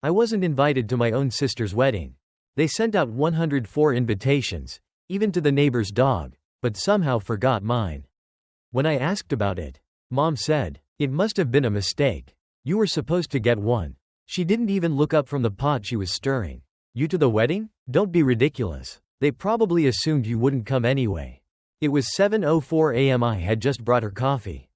I wasn't invited to my own sister's wedding. They sent out 104 invitations, even to the neighbor's dog, but somehow forgot mine. When I asked about it, Mom said, "It must have been a mistake. You were supposed to get one." She didn't even look up from the pot she was stirring. "You to the wedding? Don't be ridiculous. They probably assumed you wouldn't come anyway." It was 7:04 a.m. I had just brought her coffee.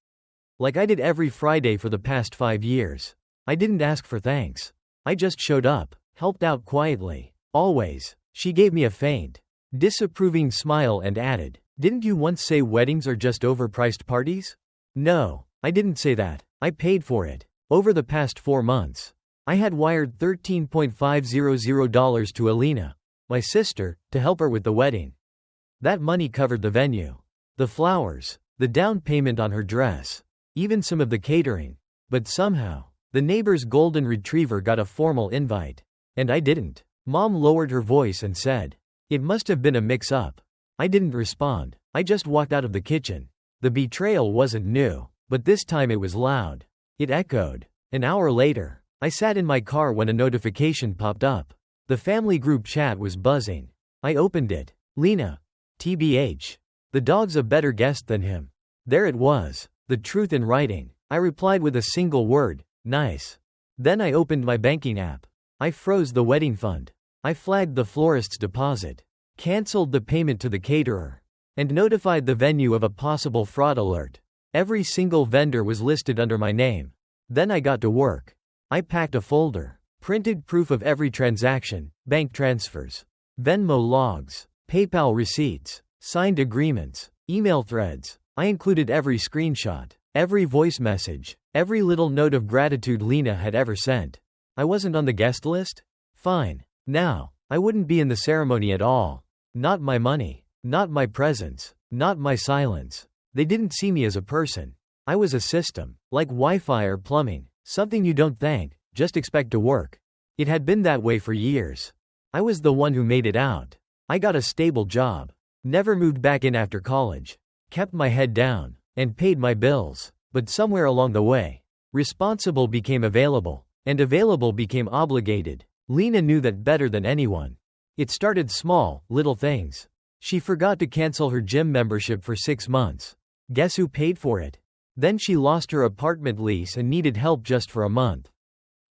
Like I did every Friday for the past 5 years. I didn't ask for thanks. I just showed up, helped out quietly. Always. She gave me a faint, disapproving smile and added, "Didn't you once say weddings are just overpriced parties?" No, I didn't say that. I paid for it. Over the past 4 months, I had wired $13,500 to Alina, my sister, to help her with the wedding. That money covered the venue, the flowers, the down payment on her dress, even some of the catering. But somehow, the neighbor's golden retriever got a formal invite. And I didn't. Mom lowered her voice and said, "It must have been a mix-up." I didn't respond. I just walked out of the kitchen. The betrayal wasn't new, but this time it was loud. It echoed. An hour later, I sat in my car when a notification popped up. The family group chat was buzzing. I opened it. "Lina. TBH. The dog's a better guest than him." There it was. The truth in writing. I replied with a single word, "Nice." Then I opened my banking app. I froze the wedding fund. I flagged the florist's deposit, canceled the payment to the caterer, and notified the venue of a possible fraud alert. Every single vendor was listed under my name. Then I got to work. I packed a folder, printed proof of every transaction, bank transfers, Venmo logs, PayPal receipts, signed agreements, email threads. I included every screenshot, every voice message, every little note of gratitude Lina had ever sent. I wasn't on the guest list? Fine. Now, I wouldn't be in the ceremony at all. Not my money, not my presence, not my silence. They didn't see me as a person. I was a system, like Wi-Fi or plumbing, something you don't thank, just expect to work. It had been that way for years. I was the one who made it out. I got a stable job, never moved back in after college, kept my head down, and paid my bills. But somewhere along the way, responsible became available, and available became obligated. Lina knew that better than anyone. It started small, little things. She forgot to cancel her gym membership for 6 months. Guess who paid for it? Then she lost her apartment lease and needed help just for a month.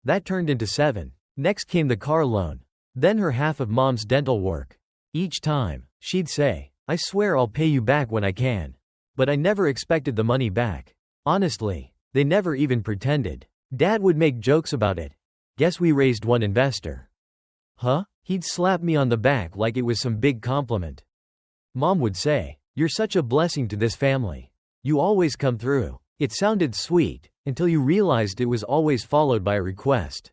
That turned into 7. Next came the car loan. Then her half of Mom's dental work. Each time, she'd say, "I swear I'll pay you back when I can." But I never expected the money back. Honestly, they never even pretended. Dad would make jokes about it. "Guess we raised one investor." Huh? He'd slap me on the back like it was some big compliment. Mom would say, "You're such a blessing to this family. You always come through." It sounded sweet, until you realized it was always followed by a request.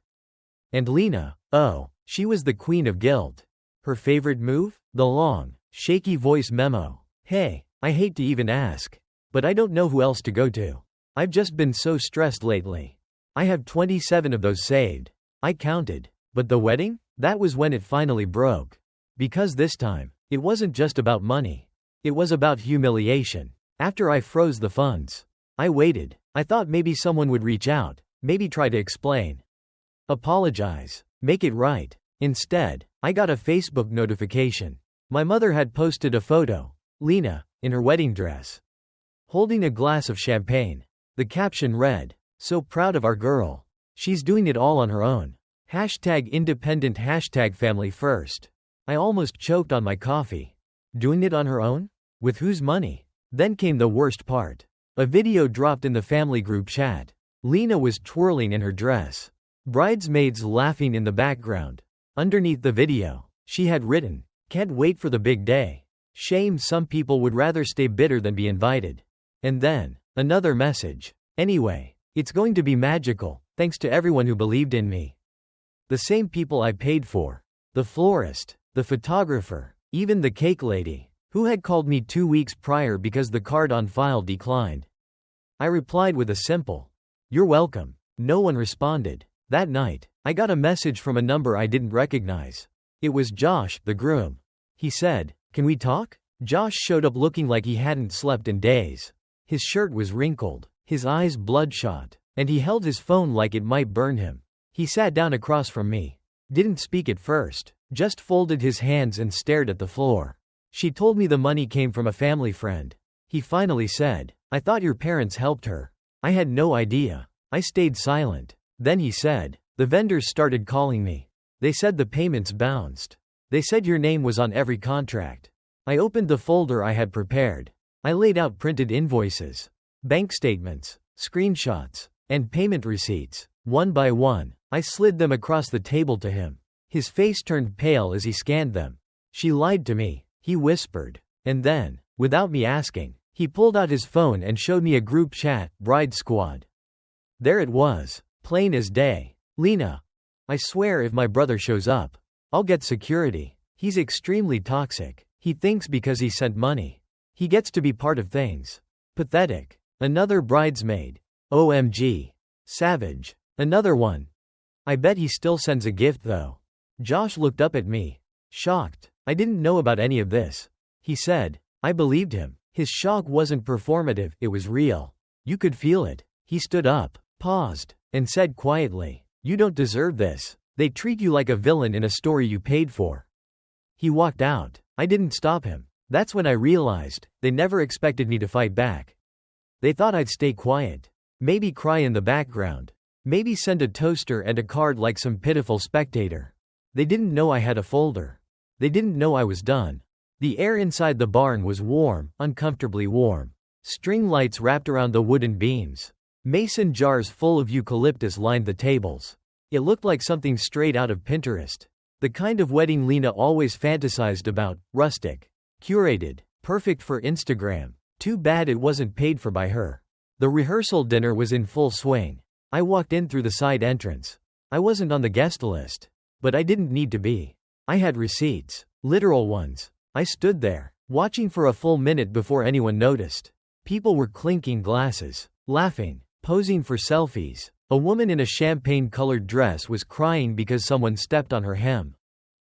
And Lina, oh, she was the queen of guilt. Her favorite move? The long, shaky voice memo. "Hey, I hate to even ask, but I don't know who else to go to. I've just been so stressed lately." I have 27 of those saved. I counted. But the wedding? That was when it finally broke. Because this time, it wasn't just about money. It was about humiliation. After I froze the funds, I waited. I thought maybe someone would reach out, maybe try to explain, apologize, make it right. Instead, I got a Facebook notification. My mother had posted a photo, Lina, in her wedding dress, holding a glass of champagne. The caption read, "So proud of our girl. She's doing it all on her own. #independent #family first." I almost choked on my coffee. Doing it on her own? With whose money? Then came the worst part. A video dropped in the family group chat. Lina was twirling in her dress. Bridesmaids laughing in the background. Underneath the video, she had written, "Can't wait for the big day. Shame some people would rather stay bitter than be invited." And then, another message. "Anyway, it's going to be magical, thanks to everyone who believed in me." The same people I paid for. The florist, the photographer, even the cake lady, who had called me 2 weeks prior because the card on file declined. I replied with a simple, "You're welcome." No one responded. That night, I got a message from a number I didn't recognize. It was Josh, the groom. He said, "Can we talk?" Josh showed up looking like he hadn't slept in days. His shirt was wrinkled, his eyes bloodshot, and he held his phone like it might burn him. He sat down across from me. Didn't speak at first, just folded his hands and stared at the floor. She told me the money came from a family friend. He finally said, "I thought your parents helped her." I had no idea. I stayed silent. Then he said, "The vendors started calling me. They said the payments bounced. They said your name was on every contract." I opened the folder I had prepared. I laid out printed invoices, bank statements, screenshots, and payment receipts. One by one, I slid them across the table to him. His face turned pale as he scanned them. "She lied to me," he whispered. And then, without me asking, he pulled out his phone and showed me a group chat, Bride Squad. There it was, plain as day. "Lina, I swear if my brother shows up, I'll get security. He's extremely toxic. He thinks because he sent money, he gets to be part of things. Pathetic." Another bridesmaid. "OMG. Savage." Another one. "I bet he still sends a gift though." Josh looked up at me, shocked. I didn't know about any of this. He said. I believed him. His shock wasn't performative, it was real. You could feel it. He stood up, paused, and said quietly, "You don't deserve this. They treat you like a villain in a story you paid for." He walked out. I didn't stop him. That's when I realized, they never expected me to fight back. They thought I'd stay quiet. Maybe cry in the background. Maybe send a toaster and a card like some pitiful spectator. They didn't know I had a folder. They didn't know I was done. The air inside the barn was warm, uncomfortably warm. String lights wrapped around the wooden beams. Mason jars full of eucalyptus lined the tables. It looked like something straight out of Pinterest. The kind of wedding Lina always fantasized about, rustic, curated, perfect for Instagram. Too bad it wasn't paid for by her. The rehearsal dinner was in full swing. I walked in through the side entrance. I wasn't on the guest list. But I didn't need to be. I had receipts. Literal ones. I stood there, watching for a full minute before anyone noticed. People were clinking glasses, laughing, posing for selfies. A woman in a champagne-colored dress was crying because someone stepped on her hem.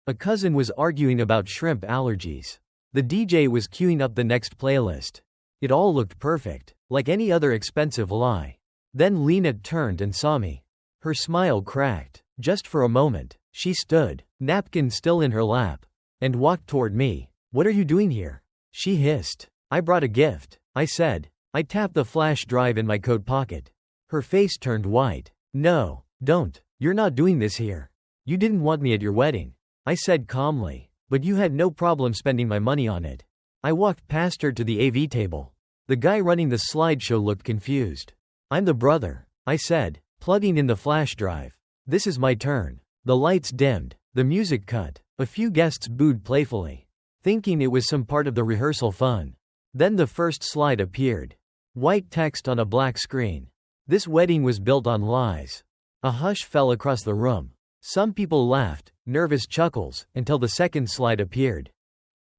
A cousin was arguing about shrimp allergies. The DJ was queuing up the next playlist. It all looked perfect, like any other expensive lie. Then Lina turned and saw me. Her smile cracked. Just for a moment, she stood, napkin still in her lap, and walked toward me. "What are you doing here?" she hissed. "I brought a gift," I said. I tapped the flash drive in my coat pocket. Her face turned white. "No, don't. You're not doing this here. You didn't want me at your wedding," I said calmly. "But you had no problem spending my money on it." I walked past her to the AV table. The guy running the slideshow looked confused. "I'm the brother," I said, plugging in the flash drive. "This is my turn." The lights dimmed. The music cut. A few guests booed playfully, thinking it was some part of the rehearsal fun. Then the first slide appeared. White text on a black screen. This wedding was built on lies. A hush fell across the room. Some people laughed, nervous chuckles, until the second slide appeared.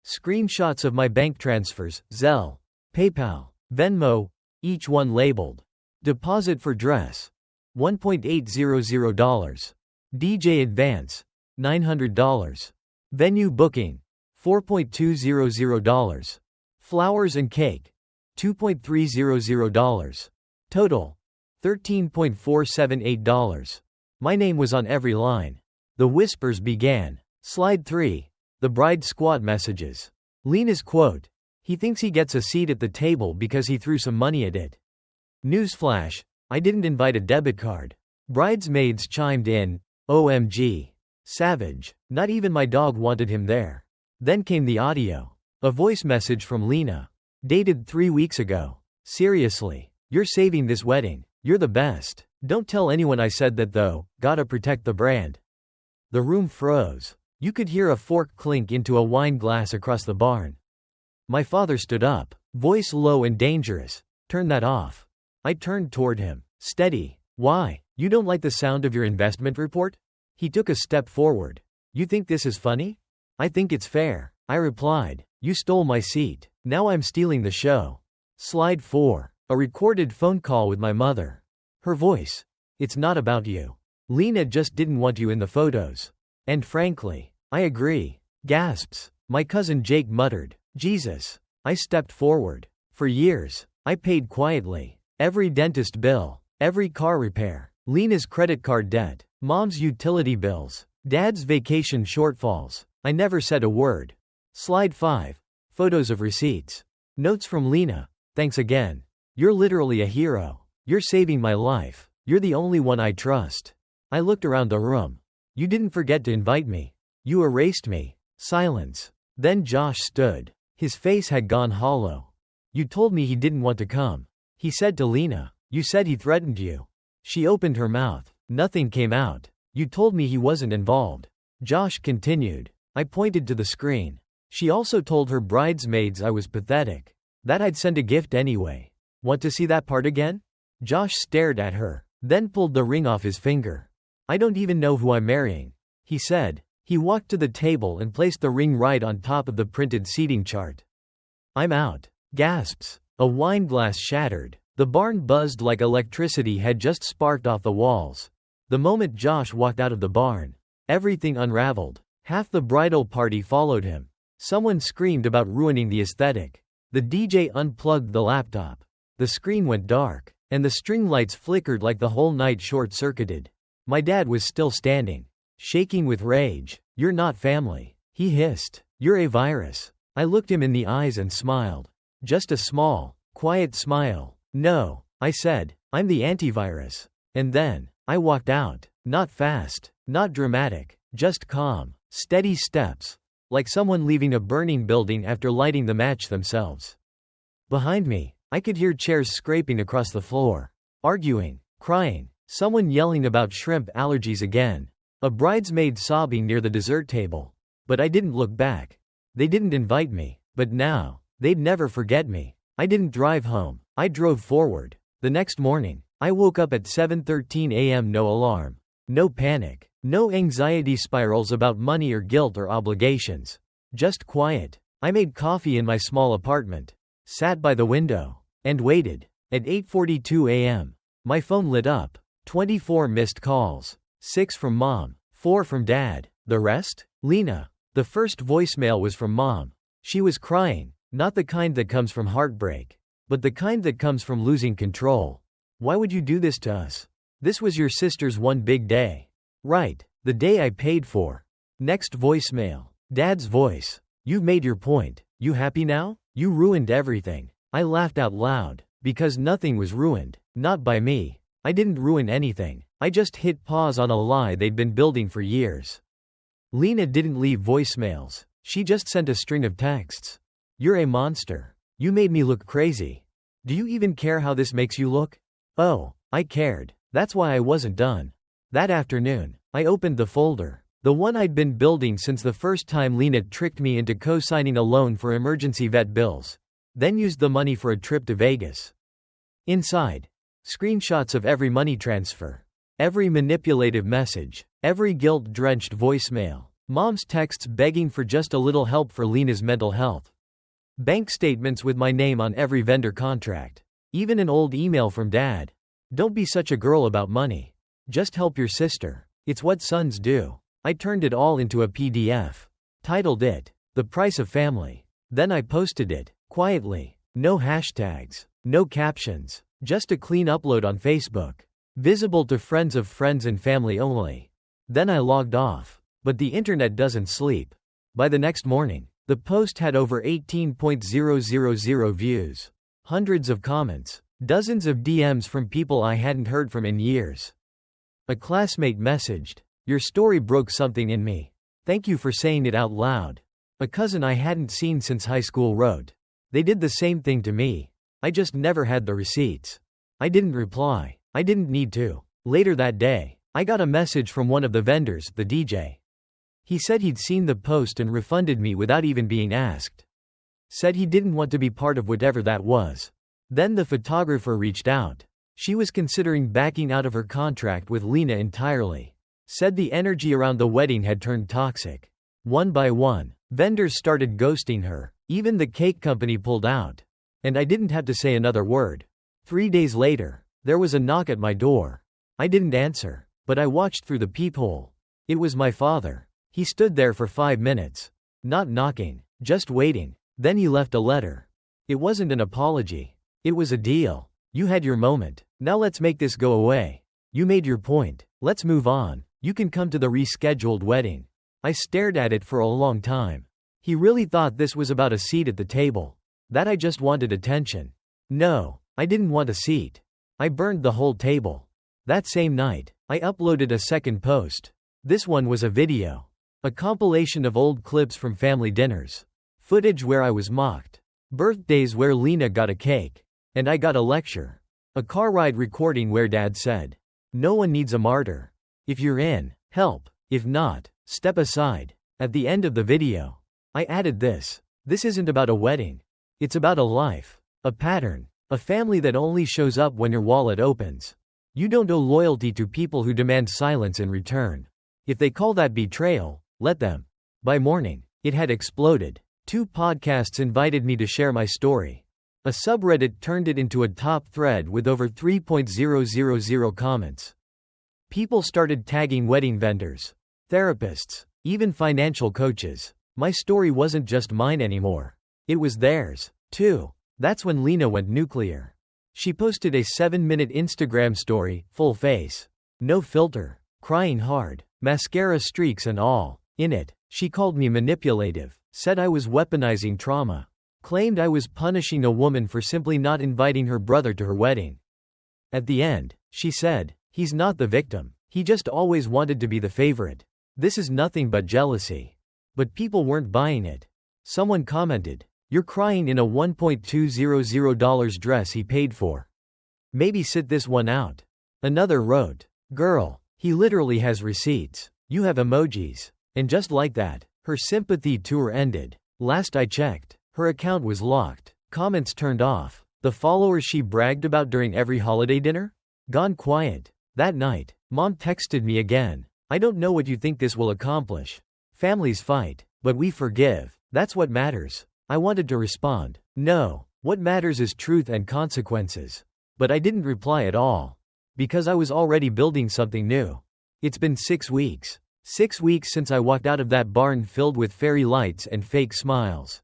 Screenshots of my bank transfers, Zelle, PayPal, Venmo, each one labeled. Deposit for dress, $1.800. DJ advance, $900. Venue booking, $4.200. Flowers and cake, $2.300. Total, $13.478. My name was on every line. The whispers began. Slide 3. The bride squad messages. Lina's quote. "He thinks he gets a seat at the table because he threw some money at it." Newsflash. I didn't invite a debit card. Bridesmaids chimed in. OMG. Savage. Not even my dog wanted him there. Then came the audio. A voice message from Lina. Dated 3 weeks ago. "Seriously. You're saving this wedding. You're the best. Don't tell anyone I said that though, gotta protect the brand." The room froze. You could hear a fork clink into a wine glass across the barn. My father stood up, voice low and dangerous. "Turn that off." I turned toward him. "Steady. Why? You don't like the sound of your investment report?" He took a step forward. "You think this is funny?" "I think it's fair," I replied. "You stole my seat. Now I'm stealing the show." Slide 4. A recorded phone call with my mother. Her voice. "It's not about you. Lina just didn't want you in the photos. And frankly, I agree." Gasps. My cousin Jake muttered, "Jesus." I stepped forward. For years, I paid quietly. Every dentist bill, every car repair, Lina's credit card debt. Mom's utility bills. Dad's vacation shortfalls. I never said a word. Slide 5. Photos of receipts. Notes from Lena. Thanks again. You're literally a hero. You're saving my life. You're the only one I trust. I looked around the room. You didn't forget to invite me. You erased me. Silence. Then Josh stood. His face had gone hollow. You told me he didn't want to come. He said to Lena. You said he threatened you. She opened her mouth. Nothing came out. You told me he wasn't involved. Josh continued. I pointed to the screen. She also told her bridesmaids I was pathetic. That I'd send a gift anyway. Want to see that part again? Josh stared at her, then pulled the ring off his finger. I don't even know who I'm marrying, he said. He walked to the table and placed the ring right on top of the printed seating chart. I'm out. Gasps. A wine glass shattered. The barn buzzed like electricity had just sparked off the walls. The moment Josh walked out of the barn, everything unraveled. Half the bridal party followed him. Someone screamed about ruining the aesthetic. The DJ unplugged the laptop. The screen went dark, and the string lights flickered like the whole night short-circuited. My dad was still standing, shaking with rage. You're not family, he hissed. You're a virus. I looked him in the eyes and smiled. Just a small, quiet smile. No, I said, I'm the antivirus. And then, I walked out. Not fast, not dramatic, just calm, steady steps. Like someone leaving a burning building after lighting the match themselves. Behind me, I could hear chairs scraping across the floor. Arguing, crying, someone yelling about shrimp allergies again. A bridesmaid sobbing near the dessert table. But I didn't look back. They didn't invite me, but now, they'd never forget me. I didn't drive home, I drove forward. The next morning, I woke up at 7:13 a.m. No alarm. No panic. No anxiety spirals about money or guilt or obligations. Just quiet. I made coffee in my small apartment. Sat by the window. And waited. At 8:42 a.m. My phone lit up. 24 missed calls. 6 from Mom. 4 from Dad. The rest? Lena. The first voicemail was from Mom. She was crying. Not the kind that comes from heartbreak. But the kind that comes from losing control. Why would you do this to us? This was your sister's one big day. Right. The day I paid for. Next voicemail. Dad's voice. You've made your point. You happy now? You ruined everything. I laughed out loud. Because nothing was ruined. Not by me. I didn't ruin anything. I just hit pause on a lie they'd been building for years. Lena didn't leave voicemails. She just sent a string of texts. You're a monster. You made me look crazy. Do you even care how this makes you look? Oh, I cared. That's why I wasn't done. That afternoon, I opened the folder. The one I'd been building since the first time Lena tricked me into co-signing a loan for emergency vet bills. Then used the money for a trip to Vegas. Inside, screenshots of every money transfer. Every manipulative message. Every guilt-drenched voicemail. Mom's texts begging for just a little help for Lena's mental health. Bank statements with my name on every vendor contract. Even an old email from Dad. Don't be such a girl about money. Just help your sister. It's what sons do. I turned it all into a PDF. Titled it, The Price of Family. Then I posted it, quietly. No hashtags. No captions. Just a clean upload on Facebook. Visible to friends of friends and family only. Then I logged off. But the internet doesn't sleep. By the next morning, the post had over 18,000 views. Hundreds of comments. Dozens of DMs from people I hadn't heard from in years. A classmate messaged, "Your story broke something in me. Thank you for saying it out loud." A cousin I hadn't seen since high school wrote, "They did the same thing to me. I just never had the receipts." I didn't reply. I didn't need to. Later that day, I got a message from one of the vendors, the DJ. He said he'd seen the post and refunded me without even being asked. Said he didn't want to be part of whatever that was. Then the photographer reached out. She was considering backing out of her contract with Lena entirely. Said the energy around the wedding had turned toxic. One by one, vendors started ghosting her. Even the cake company pulled out. And I didn't have to say another word. 3 days later, there was a knock at my door. I didn't answer, but I watched through the peephole. It was my father. He stood there for 5 minutes. Not knocking, just waiting. Then he left a letter. It wasn't an apology. It was a deal. You had your moment. Now let's make this go away. You made your point. Let's move on. You can come to the rescheduled wedding. I stared at it for a long time. He really thought this was about a seat at the table. That I just wanted attention. No, I didn't want a seat. I burned the whole table. That same night, I uploaded a second post. This one was a video. A compilation of old clips from family dinners. Footage where I was mocked. Birthdays where Lena got a cake. And I got a lecture. A car ride recording where Dad said, "No one needs a martyr. If you're in, help. If not, step aside." At the end of the video, I added this. This isn't about a wedding. It's about a life. A pattern. A family that only shows up when your wallet opens. You don't owe loyalty to people who demand silence in return. If they call that betrayal, let them. By morning, it had exploded. 2 podcasts invited me to share my story. A subreddit turned it into a top thread with over 3,000 comments. People started tagging wedding vendors, therapists, even financial coaches. My story wasn't just mine anymore. It was theirs, too. That's when Lena went nuclear. She posted a 7-minute Instagram story, full face. No filter. Crying hard. Mascara streaks and all. In it, she called me manipulative, said I was weaponizing trauma, claimed I was punishing a woman for simply not inviting her brother to her wedding. At the end, she said, "He's not the victim. He just always wanted to be the favorite. This is nothing but jealousy." But people weren't buying it. Someone commented, "You're crying in a $1.200 dress he paid for. Maybe sit this one out." Another wrote, "Girl, he literally has receipts. You have emojis." And just like that, her sympathy tour ended. Last I checked, her account was locked, comments turned off. The followers she bragged about during every holiday dinner? Gone quiet. That night, Mom texted me again. "I don't know what you think this will accomplish. Families fight, but we forgive. That's what matters." I wanted to respond, "No, what matters is truth and consequences." But I didn't reply at all. Because I was already building something new. It's been 6 weeks. 6 weeks since I walked out of that barn filled with fairy lights and fake smiles.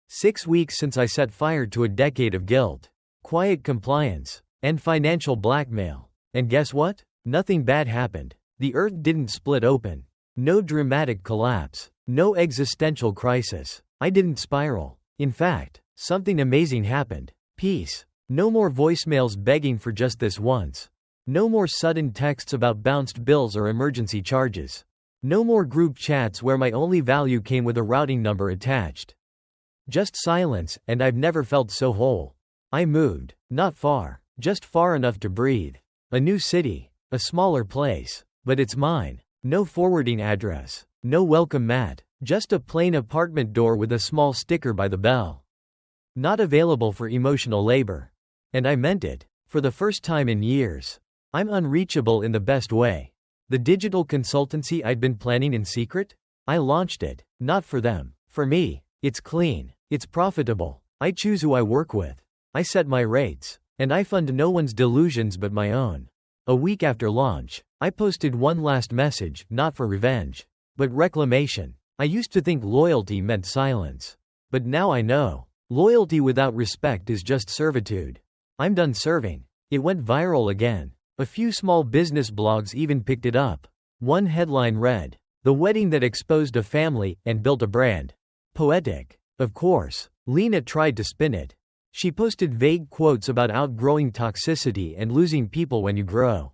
6 weeks since I set fire to a decade of guilt, quiet compliance, and financial blackmail. And guess what? Nothing bad happened. The earth didn't split open. No dramatic collapse. No existential crisis. I didn't spiral. In fact, something amazing happened. Peace. No more voicemails begging for just this once. No more sudden texts about bounced bills or emergency charges. No more group chats where my only value came with a routing number attached. Just silence, and I've never felt so whole. I moved. Not far. Just far enough to breathe. A new city. A smaller place. But it's mine. No forwarding address. No welcome mat. Just a plain apartment door with a small sticker by the bell. Not available for emotional labor. And I meant it. For the first time in years. I'm unreachable in the best way. The digital consultancy I'd been planning in secret? I launched it. Not for them. For me. It's clean. It's profitable. I choose who I work with. I set my rates. And I fund no one's delusions but my own. A week after launch, I posted one last message, not for revenge, but reclamation. I used to think loyalty meant silence. But now I know. Loyalty without respect is just servitude. I'm done serving. It went viral again. A few small business blogs even picked it up. One headline read, "The wedding that exposed a family and built a brand." Poetic. Of course, Lena tried to spin it. She posted vague quotes about outgrowing toxicity and losing people when you grow.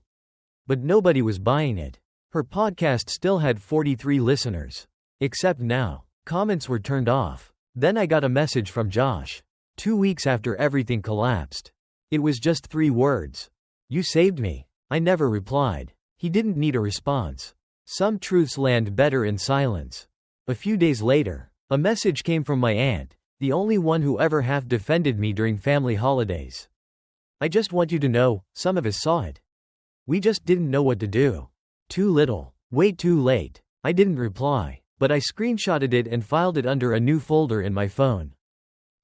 But nobody was buying it. Her podcast still had 43 listeners. Except now. Comments were turned off. Then I got a message from Josh. 2 weeks after everything collapsed. It was just 3 words. "You saved me." I never replied. He didn't need a response. Some truths land better in silence. A few days later, a message came from my aunt, the only one who ever half defended me during family holidays. "I just want you to know, some of us saw it. We just didn't know what to do. Too little. Way too late." I didn't reply, but I screenshotted it and filed it under a new folder in my phone.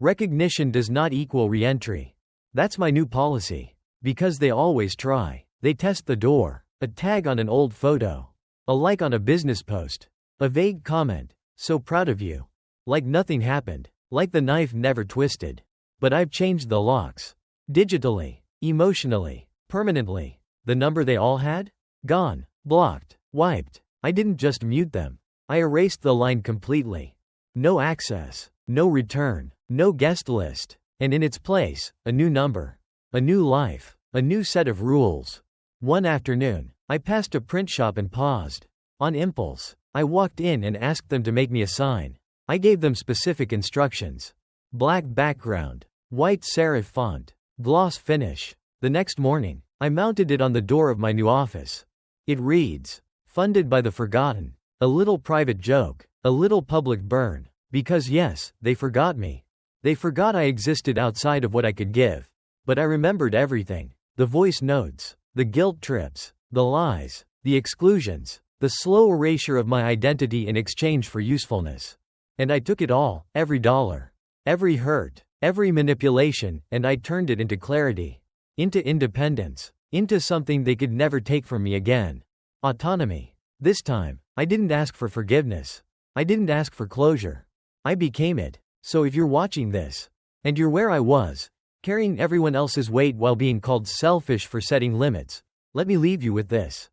Recognition does not equal re-entry. That's my new policy. Because they always try. They test the door. A tag on an old photo. A like on a business post. A vague comment. "So proud of you." Like nothing happened. Like the knife never twisted. But I've changed the locks. Digitally. Emotionally. Permanently. The number they all had? Gone. Blocked. Wiped. I didn't just mute them. I erased the line completely. No access. No return. No guest list. And in its place, a new number. A new life. A new set of rules. One afternoon, I passed a print shop and paused. On impulse, I walked in and asked them to make me a sign. I gave them specific instructions. Black background. White serif font. Gloss finish. The next morning, I mounted it on the door of my new office. It reads, "Funded by the forgotten. A little private joke. A little public burn. Because yes, they forgot me. They forgot I existed outside of what I could give. But I remembered everything. The voice notes. The guilt trips. The lies. The exclusions. The slow erasure of my identity in exchange for usefulness. And I took it all, every dollar. Every hurt. Every manipulation, and I turned it into clarity. Into independence. Into something they could never take from me again. Autonomy. This time, I didn't ask for forgiveness. I didn't ask for closure. I became it. So if you're watching this, and you're where I was, carrying everyone else's weight while being called selfish for setting limits, let me leave you with this.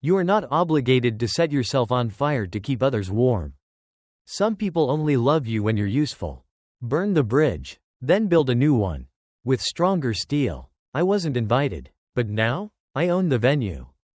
You are not obligated to set yourself on fire to keep others warm. Some people only love you when you're useful. Burn the bridge, then build a new one. With stronger steel. I wasn't invited. But now, I own the venue.